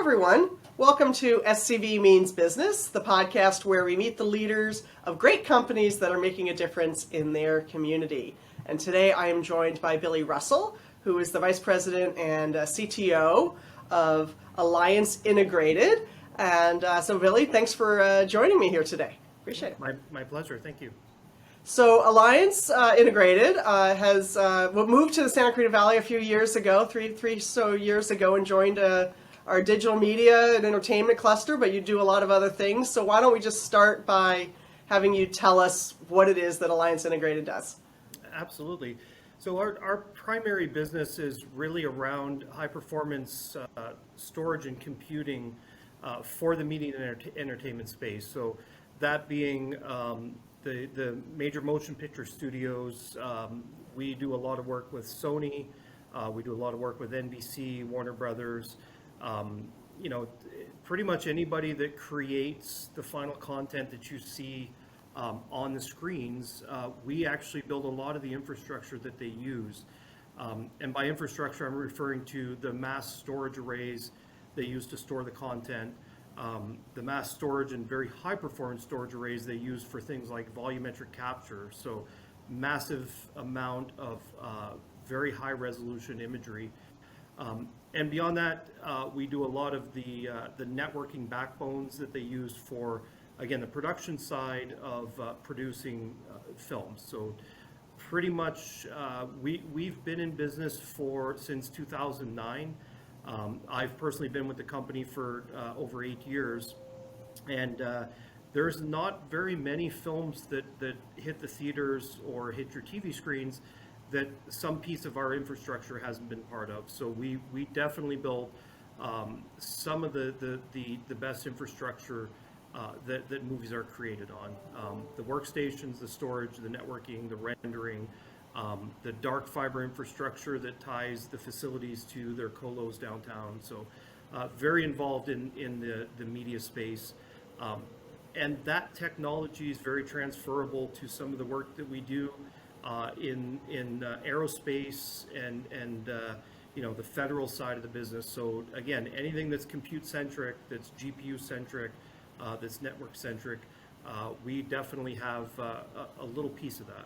everyone. Welcome to SCV Means Business, the podcast where we meet the leaders of great companies that are making a difference in their community. And today I am joined by Billy Russell, who is the Vice President and CTO of Alliance Integrated. And so Billy, thanks for joining me here today. Appreciate it. My pleasure. Thank you. So Alliance Integrated has moved to the Santa Clarita Valley a few years ago, three so years ago, and joined our digital media and entertainment cluster, but you do a lot of other things. So why don't we just start by having you tell us what it is that Alliance Integrated does? Absolutely. So our primary business is really around high performance storage and computing for the media and entertainment space. So that being the major motion picture studios. We do a lot of work with Sony. We do a lot of work with NBC, Warner Brothers. Pretty much anybody that creates the final content that you see on the screens, we actually build a lot of the infrastructure that they use. And by infrastructure, I'm referring to the mass storage arrays they use to store the content, the mass storage and very high performance storage arrays they use for things like volumetric capture. So massive amount of very high resolution imagery. And beyond that, we do a lot of the networking backbones that they use for, again, the production side of producing films. So pretty much we've been in business since 2009. I've personally been with the company for over 8 years, and there's not very many films that hit the theaters or hit your TV screens that some piece of our infrastructure hasn't been part of. So we definitely build some of the best infrastructure that movies are created on. The workstations, the storage, the networking, the rendering, the dark fiber infrastructure that ties the facilities to their colos downtown. So very involved in the media space. And that technology is very transferable to some of the work that we do in aerospace and the federal side of the business. So again, anything that's compute centric, that's GPU centric, that's network centric, we definitely have a little piece of that.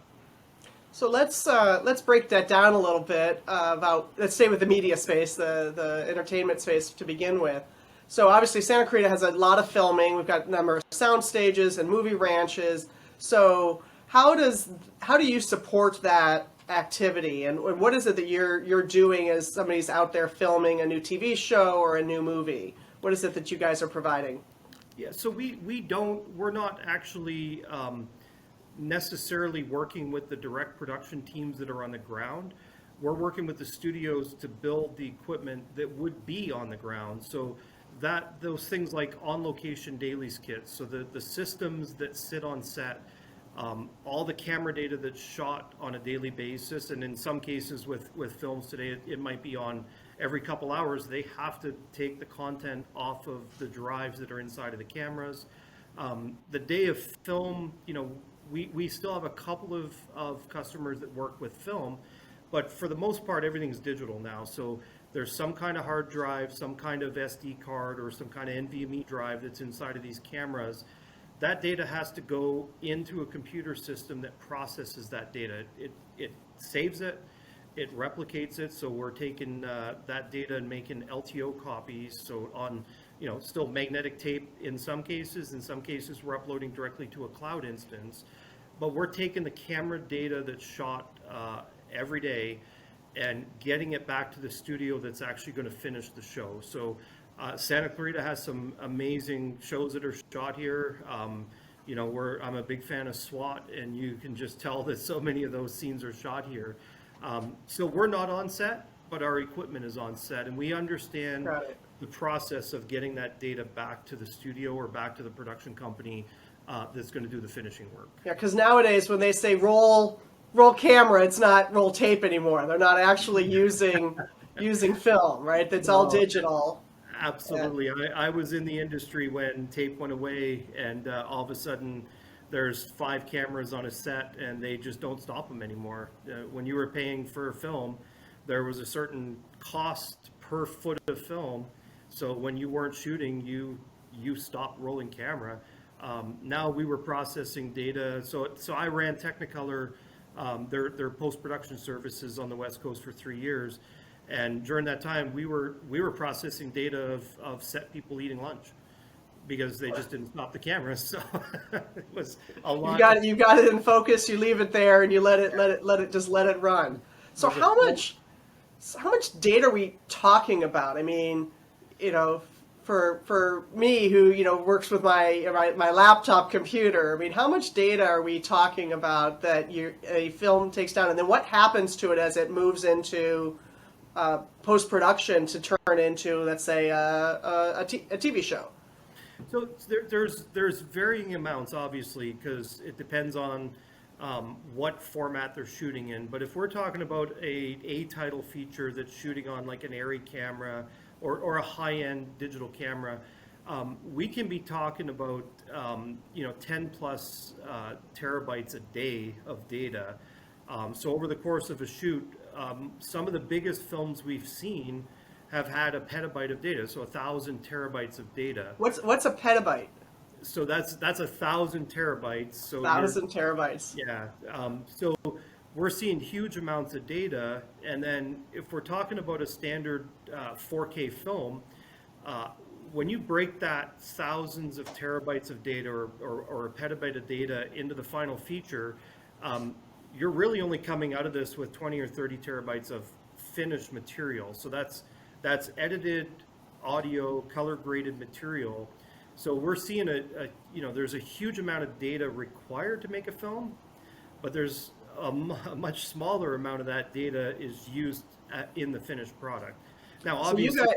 So let's break that down a little bit let's stay with the media space, the entertainment space to begin with. So obviously Santa Clarita has a lot of filming. We've got a number of sound stages and movie ranches. So how do you support that activity, and what is it that you're doing as somebody's out there filming a new TV show or a new movie? What is it that you guys are providing? Yeah, so we're not actually necessarily working with the direct production teams that are on the ground. We're working with the studios to build the equipment that would be on the ground. So those things like on location dailies kits, so the systems that sit on set, all the camera data that's shot on a daily basis, and in some cases with films today, it might be on every couple hours. They have to take the content off of the drives that are inside of the cameras. The day of film, we still have a couple of customers that work with film, but for the most part, everything's digital now. So there's some kind of hard drive, some kind of SD card, or some kind of NVMe drive that's inside of these cameras. That data has to go into a computer system that processes that data. It saves it, it replicates it. So we're taking that data and making LTO copies. So on, still magnetic tape in some cases we're uploading directly to a cloud instance. But we're taking the camera data that's shot every day and getting it back to the studio that's actually going to finish the show. So Santa Clarita has some amazing shows that are shot here. I'm a big fan of SWAT, and you can just tell that so many of those scenes are shot here. So we're not on set, but our equipment is on set, and we understand the process of getting that data back to the studio or back to the production company that's going to do the finishing work. Yeah, because nowadays when they say roll camera, it's not roll tape anymore. They're not actually using film, right? It's all digital. Absolutely. Yeah. I was in the industry when tape went away, and all of a sudden there's 5 cameras on a set, and they just don't stop them anymore. When you were paying for a film, there was a certain cost per foot of film. So when you weren't shooting, you stopped rolling camera. Now we were processing data. So I ran Technicolor, their post-production services on the West Coast for 3 years. And during that time, we were processing data of set people eating lunch because they just didn't stop the cameras. So it was a lot. You got it in focus. You leave it there, and you let it run. So how much data are we talking about? I mean, for me who works with my laptop computer, I mean, how much data are we talking about that a film takes down, and then what happens to it as it moves into post-production to turn into, let's say, a TV show? So there's varying amounts, obviously, because it depends on what format they're shooting in. But if we're talking about a title feature that's shooting on like an Arri camera or a high-end digital camera, we can be talking about 10 plus terabytes a day of data. So over the course of a shoot, some of the biggest films we've seen have had a petabyte of data, so 1,000 terabytes of data. What's a petabyte? So that's 1,000 terabytes. So 1,000 terabytes. Yeah. So we're seeing huge amounts of data, and then if we're talking about a standard 4K film, when you break that thousands of terabytes of data or a petabyte of data into the final feature, you're really only coming out of this with 20 or 30 terabytes of finished material. So that's edited audio, color graded material. So we're seeing there's a huge amount of data required to make a film, but there's a much smaller amount of that data is used in the finished product. Now, obviously,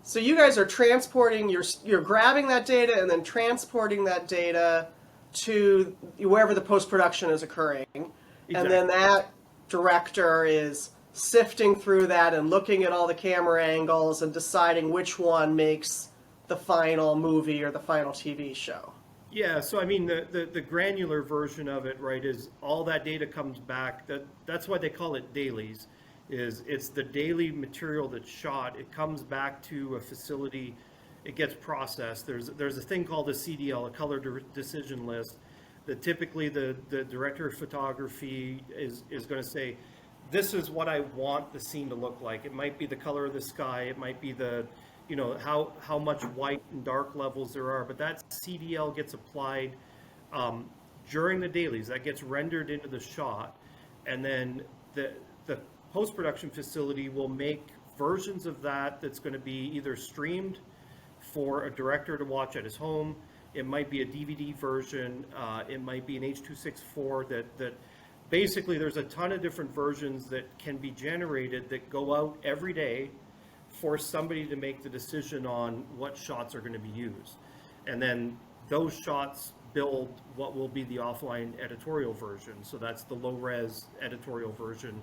so you guys are transporting, you're grabbing that data and then transporting that data to wherever the post-production is occurring. Exactly. And then that director is sifting through that and looking at all the camera angles and deciding which one makes the final movie or the final TV show. Yeah, so I mean the granular version of it, right, is all that data comes back. That's why they call it dailies. It's the daily material that's shot. It comes back to a facility. It gets processed. There's a thing called a CDL, a color decision list, that typically the director of photography is going to say, this is what I want the scene to look like. It might be the color of the sky. It might be how much white and dark levels there are. But that CDL gets applied during the dailies. That gets rendered into the shot. And then the post-production facility will make versions of that's going to be either streamed for a director to watch at his home. It might be a DVD version. It might be an H.264 that basically there's a ton of different versions that can be generated that go out every day for somebody to make the decision on what shots are going to be used. And then those shots build what will be the offline editorial version. So that's the low-res editorial version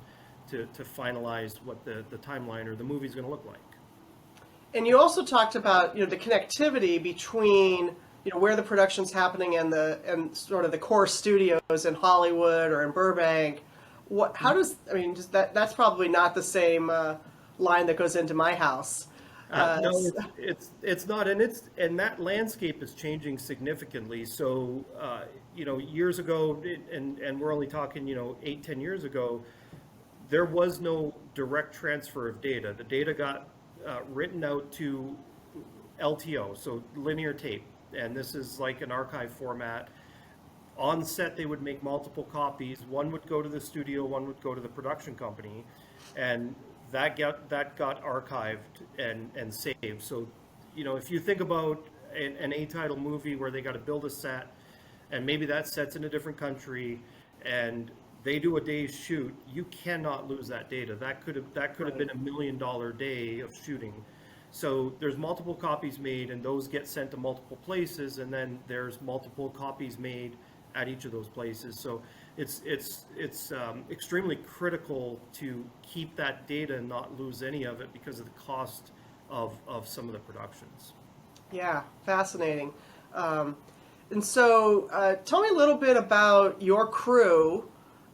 to finalize what the timeline or the movie is going to look like. And you also talked about the connectivity between where the production's happening and sort of the core studios in Hollywood or in Burbank. That's probably not the same line that goes into my house. No, it's not, and that landscape is changing significantly. So years ago, and we're only talking 8-10 years ago, there was no direct transfer of data. The data got written out to LTO, so linear tape. And this is like an archive format. On set, they would make multiple copies. One would go to the studio, one would go to the production company, and that got archived and saved. So, if you think about an A-title movie where they got to build a set, and maybe that set's in a different country, and they do a day's shoot, you cannot lose that data. That could have been $1 million day of shooting. So there's multiple copies made, and those get sent to multiple places, and then there's multiple copies made at each of those places. So it's extremely critical to keep that data and not lose any of it because of the cost of some of the productions. Yeah, fascinating. And so tell me a little bit about your crew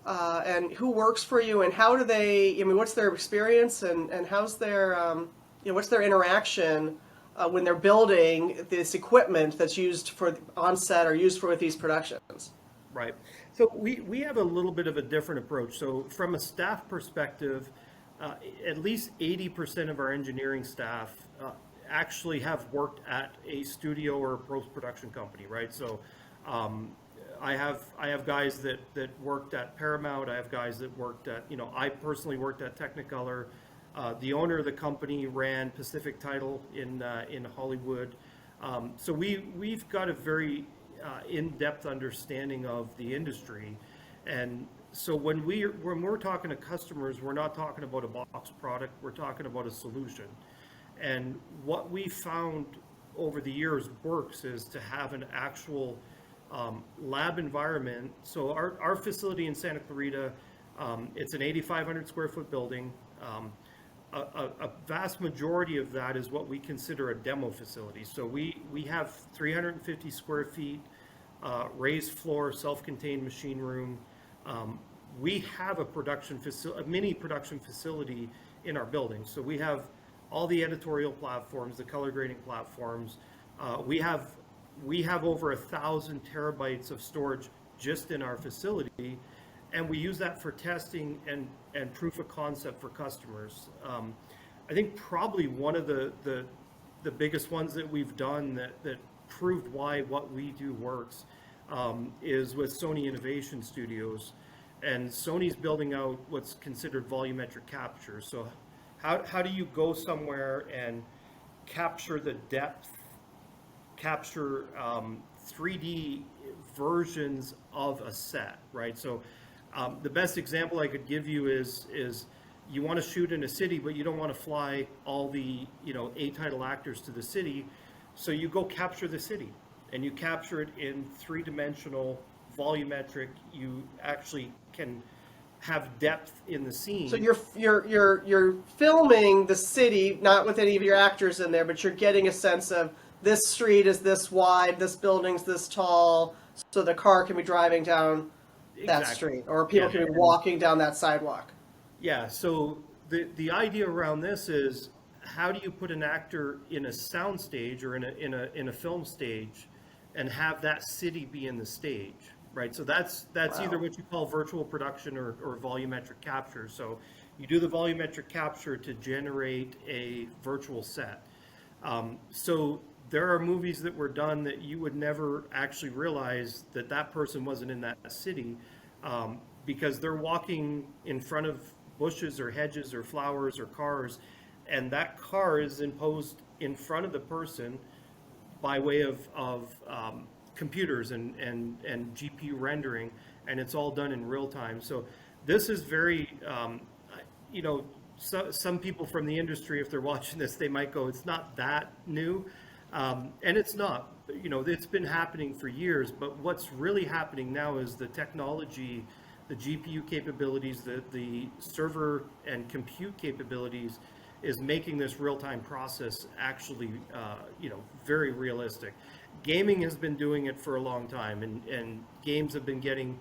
and who works for you, and how do they, what's their experience, and how's their, what's their interaction when they're building this equipment that's used for on set or used for with these productions? Right. So we have a little bit of a different approach. So from a staff perspective, at least 80% of our engineering staff actually have worked at a studio or a post-production company, right? So I have guys that worked at Paramount. I have guys that worked at, I personally worked at Technicolor. The owner of the company ran Pacific Title in Hollywood. So we've got a very in-depth understanding of the industry, and so when we're talking to customers, we're not talking about a box product. We're talking about a solution. And what we found over the years works is to have an actual lab environment. So our facility in Santa Clarita, it's an 8,500 square foot building. A vast majority of that is what we consider a demo facility. So we have 350 square feet, raised floor, self-contained machine room. We have a mini production facility in our building. So we have all the editorial platforms, the color grading platforms. We have over 1,000 terabytes of storage just in our facility, and we use that for testing and proof of concept for customers. I think probably one of the biggest ones that we've done that proved why what we do works is with Sony Innovation Studios. And Sony's building out what's considered volumetric capture. So how do you go somewhere and capture the depth, capture 3D versions of a set, right? So the best example I could give you is you want to shoot in a city, but you don't want to fly all the A-title actors to the city, so you go capture the city, and you capture it in three-dimensional, volumetric. You actually can have depth in the scene. So you're filming the city, not with any of your actors in there, but you're getting a sense of this street is this wide, this building's this tall, so the car can be driving down that street, or people can be walking down that sidewalk. Yeah, so the idea around this is, how do you put an actor in a sound stage or in a film stage and have that city be in the stage, right? So that's wow. Either what you call virtual production or volumetric capture. So you do the volumetric capture to generate a virtual set. So there are movies that were done that you would never actually realize that person wasn't in that city, because they're walking in front of bushes or hedges or flowers or cars, and that car is imposed in front of the person by way of computers and GPU rendering, and it's all done in real time. So this is very, some people from the industry, if they're watching this, they might go, it's not that new. And it's not, it's been happening for years, but what's really happening now is the technology, the GPU capabilities, the server and compute capabilities is making this real-time process actually, very realistic. Gaming has been doing it for a long time, and games have been getting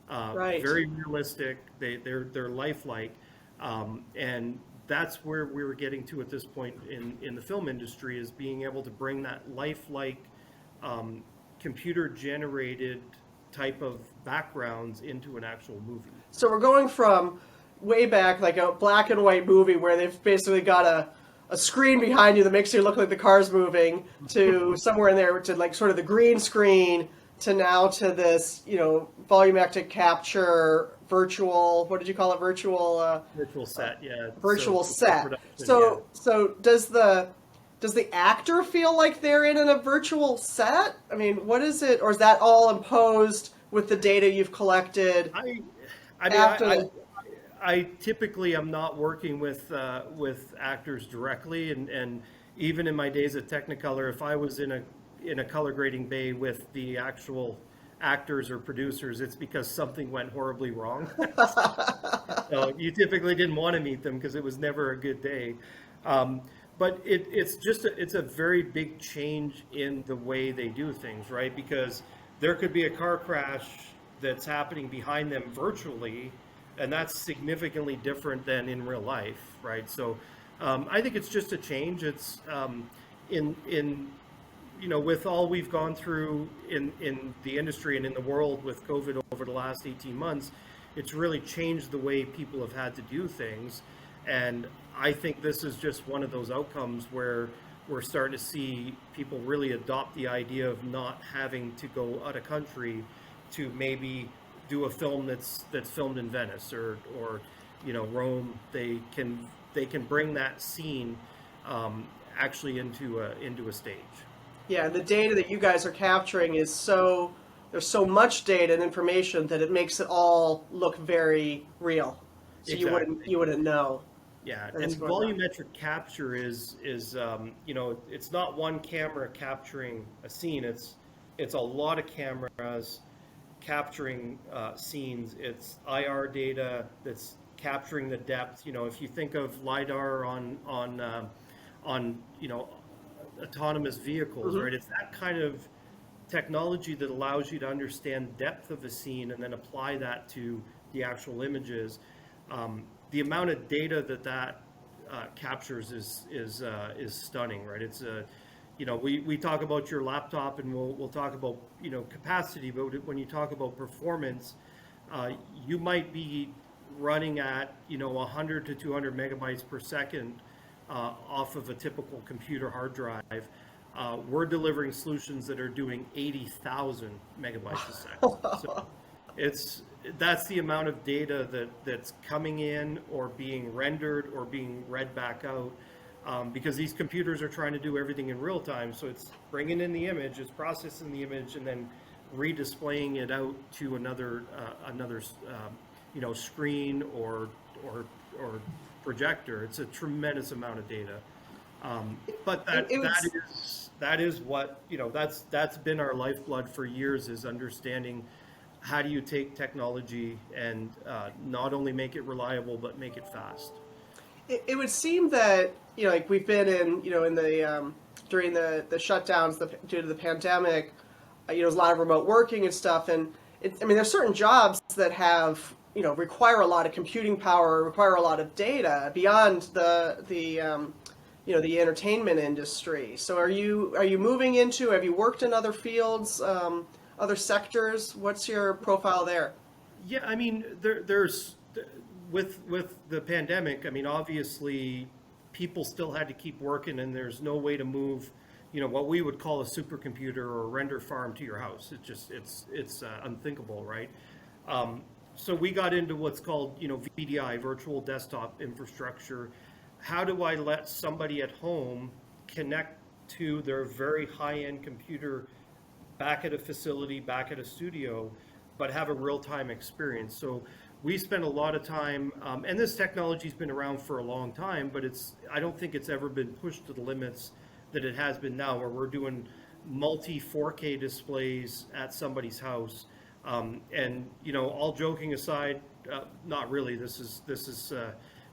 right. very realistic. They're lifelike, and that's where we were getting to at this point in the film industry, is being able to bring that lifelike, computer-generated type of backgrounds into an actual movie. So we're going from way back, like a black and white movie where they've basically got a screen behind you that makes you look like the car's moving, to somewhere in there to like sort of the green screen, to now to this, volumetric capture, virtual, what did you call it? Virtual set, yeah. Virtual set. So does the actor feel like they're in a virtual set? I mean, what is it, or is that all imposed with the data you've collected? I typically am not working with actors directly, and even in my days at Technicolor, if I was in a color grading bay with the actual actors or producers, it's because something went horribly wrong. So you typically didn't want to meet them because it was never a good day. But it's a very big change in the way they do things, right? Because there could be a car crash that's happening behind them virtually, and that's significantly different than in real life, right? So I think it's just a change. It's in with all we've gone through in the industry and in the world with COVID over the last 18 months, it's really changed the way people have had to do things. And I think this is just one of those outcomes where we're starting to see people really adopt the idea of not having to go out of country to maybe do a film that's filmed in Venice or Rome. They can bring that scene actually into a stage. Yeah, the data that you guys are capturing is there's so much data and information that it makes it all look very real. So Exactly. you wouldn't know Yeah, that and it's going on. volumetric capture is it's not one camera capturing a scene. It's a lot of cameras capturing scenes. It's IR data that's capturing the depth. If you think of lidar on autonomous vehicles, Hmm. right? It's that kind of technology that allows you to understand depth of a scene and then apply that to the actual images. The amount of data that captures is stunning, right? We talk about your laptop and we'll talk about capacity, but when you talk about performance, you might be running at 100 to 200 megabytes per second off of a typical computer hard drive. We're delivering solutions that are doing 80,000 megabytes a second. So that's the amount of data that's coming in or being rendered or being read back out, because these computers are trying to do everything in real time. So it's bringing in the image, it's processing the image, and then redisplaying it out to another screen or projector. It's a tremendous amount of data. But It, that it that was is that is what that's been our lifeblood for years, is understanding how do you take technology and not only make it reliable but make it fast. it would seem that like we've been in the during the shutdowns due to the pandemic, there's a lot of remote working and stuff, and I mean there's certain jobs that have require a lot of computing power, require a lot of data beyond the entertainment industry. So are you moving into? Have you worked in other fields, other sectors? What's your profile there? Yeah, I mean, there's with the pandemic. I mean, obviously, people still had to keep working, and there's no way to move, what we would call a supercomputer or a render farm to your house. It's unthinkable, right? So we got into what's called, VDI, virtual desktop infrastructure. How do I let somebody at home connect to their very high-end computer back at a facility, back at a studio, but have a real-time experience? So we spend a lot of time, and this technology's been around for a long time, but I don't think it's ever been pushed to the limits that it has been now, where we're doing multi 4K displays at somebody's house. And all joking aside, not really. This is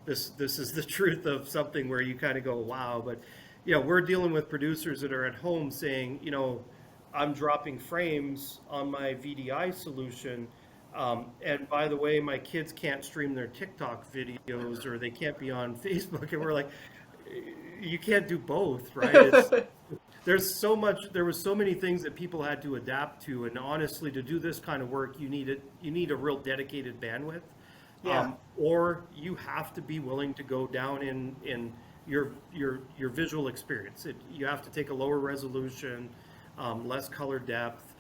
the truth of something where you kind of go, wow. But we're dealing with producers that are at home saying, I'm dropping frames on my VDI solution. And by the way, my kids can't stream their TikTok videos or they can't be on Facebook. And we're like, you can't do both, right? There was so many things that people had to adapt to. And honestly, to do this kind of work, you need a real dedicated bandwidth. Yeah. Or you have to be willing to go down in your visual experience. You have to take a lower resolution, less color depth.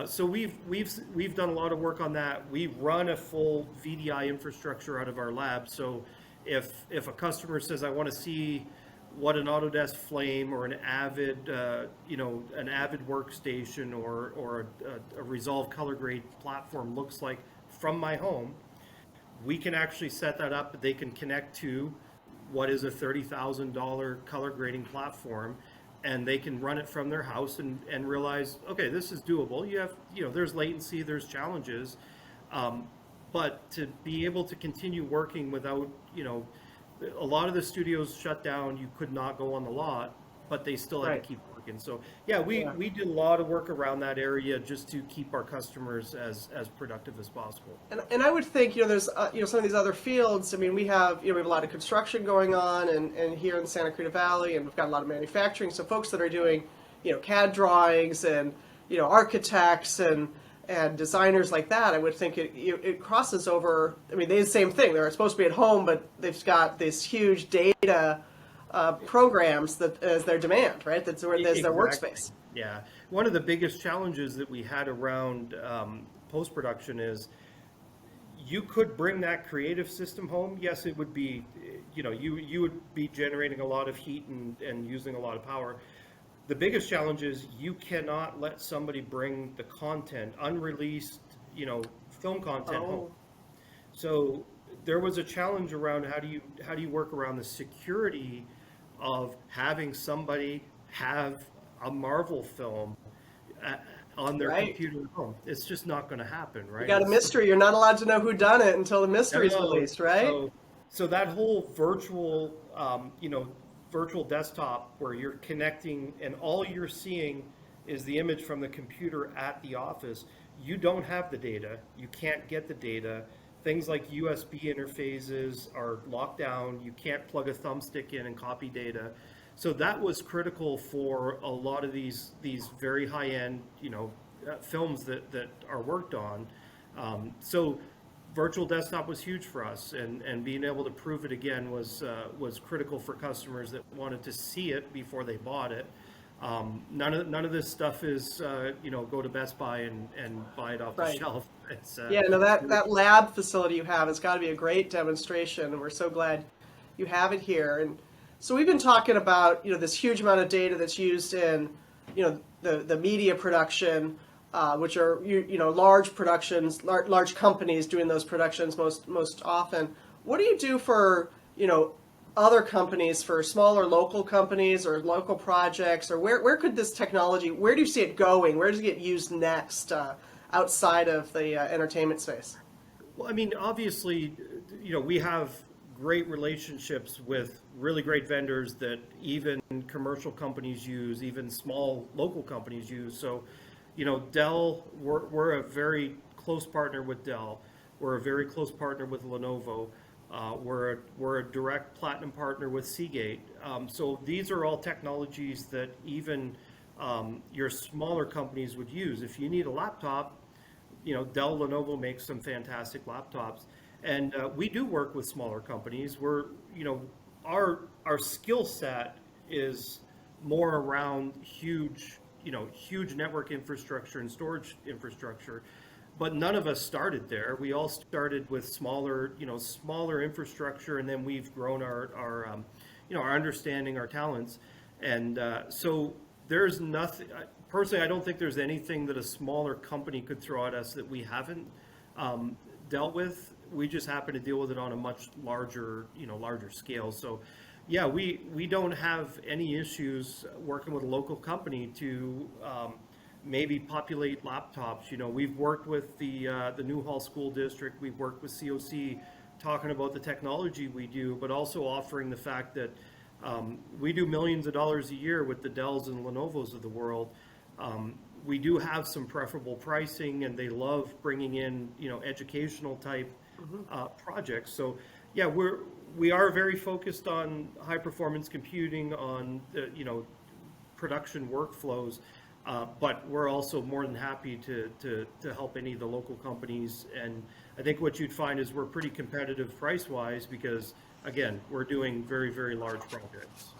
So we've done a lot of work on that. We run a full VDI infrastructure out of our lab. So if a customer says, I want to see what an Autodesk Flame or an Avid workstation or a Resolve color grade platform looks like from my home, we can actually set that up. They can connect to what is a $30,000 color grading platform, and they can run it from their house and realize, okay, this is doable. There's latency, there's challenges, but to be able to continue working without, a lot of the studios shut down. You could not go on the lot. but they still had Right. to keep working. So yeah, we, Yeah. we did a lot of work around that area just to keep our customers as productive as possible. And I would think, there's, some of these other fields. I mean, we have a lot of construction going on, and here in the Santa Cruz Valley, and we've got a lot of manufacturing. So folks that are doing, CAD drawings, and, architects and designers like that, I would think it crosses over. I mean, they the same thing. They're supposed to be at home, but they've got this huge data programs that as their demand, right? That's where there's their Exactly. workspace. Yeah. One of the biggest challenges that we had around post-production is you could bring that creative system home. Yes, it would be, you would be generating a lot of heat and using a lot of power. The biggest challenge is you cannot let somebody bring the content, unreleased, film content home. So there was a challenge around how do you work around the security of having somebody have a Marvel film on their Right. computer at home. It's just not going to happen, right? You got a mystery. You're not allowed to know who done it until the mystery's No, released, right? so that whole virtual, virtual desktop where you're connecting and all you're seeing is the image from the computer at the office. You don't have the data. You can't get the data. Things like USB interfaces are locked down. You can't plug a thumbstick in and copy data. So that was critical for a lot of these very high-end, films that are worked on. So virtual desktop was huge for us, and being able to prove it again was critical for customers that wanted to see it before they bought it. None of this stuff is go to Best Buy and buy it off the Right. shelf. It's Yeah, no, that lab facility you have has got to be a great demonstration, and we're so glad you have it here. And so we've been talking about this huge amount of data that's used in the media production, which are large productions, large companies doing those productions most often. What do you do for other companies, for smaller local companies or local projects, or where could this technology, where do you see it going? Where does it get used next outside of the entertainment space? Well, I mean, obviously, we have great relationships with really great vendors that even commercial companies use, even small local companies use. So, Dell, we're a very close partner with Dell. We're a very close partner with Lenovo. We're a direct platinum partner with Seagate. So these are all technologies that even your smaller companies would use. If you need a laptop, Dell, Lenovo makes some fantastic laptops. And we do work with smaller companies. Our skill set is more around huge network infrastructure and storage infrastructure. But none of us started there. We all started with smaller infrastructure, and then we've grown our understanding, our talents. And so there's nothing, personally, I don't think there's anything that a smaller company could throw at us that we haven't dealt with. We just happen to deal with it on a much larger scale. So yeah, we don't have any issues working with a local company to maybe populate laptops. We've worked with the Newhall School District. We've worked with COC, talking about the technology we do, but also offering the fact that we do millions of dollars a year with the Dells and Lenovos of the world. We do have some preferable pricing, and they love bringing in educational type projects. So yeah, we are very focused on high performance computing, on production workflows. But we're also more than happy to help any of the local companies. And I think what you'd find is we're pretty competitive price-wise because, again, we're doing very, very large projects.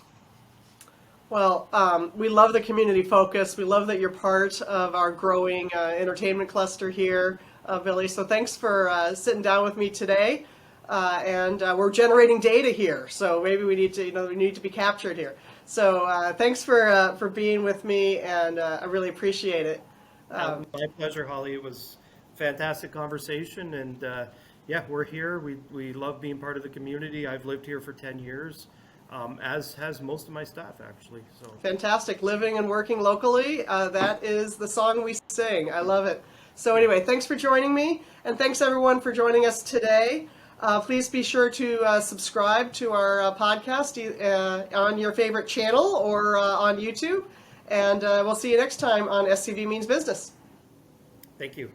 Well, we love the community focus. We love that you're part of our growing entertainment cluster here, Billy. So thanks for sitting down with me today. And we're generating data here, so maybe we need to be captured here. So thanks for being with me, and I really appreciate it. My pleasure, Holly. It was a fantastic conversation, and yeah, we're here. We love being part of the community. I've lived here for 10 years, as has most of my staff, actually. So Fantastic. Living and working locally, that is the song we sing. I love it. So anyway, thanks for joining me, and thanks everyone for joining us today. Please be sure to subscribe to our podcast on your favorite channel or on YouTube. And we'll see you next time on SCV Means Business. Thank you.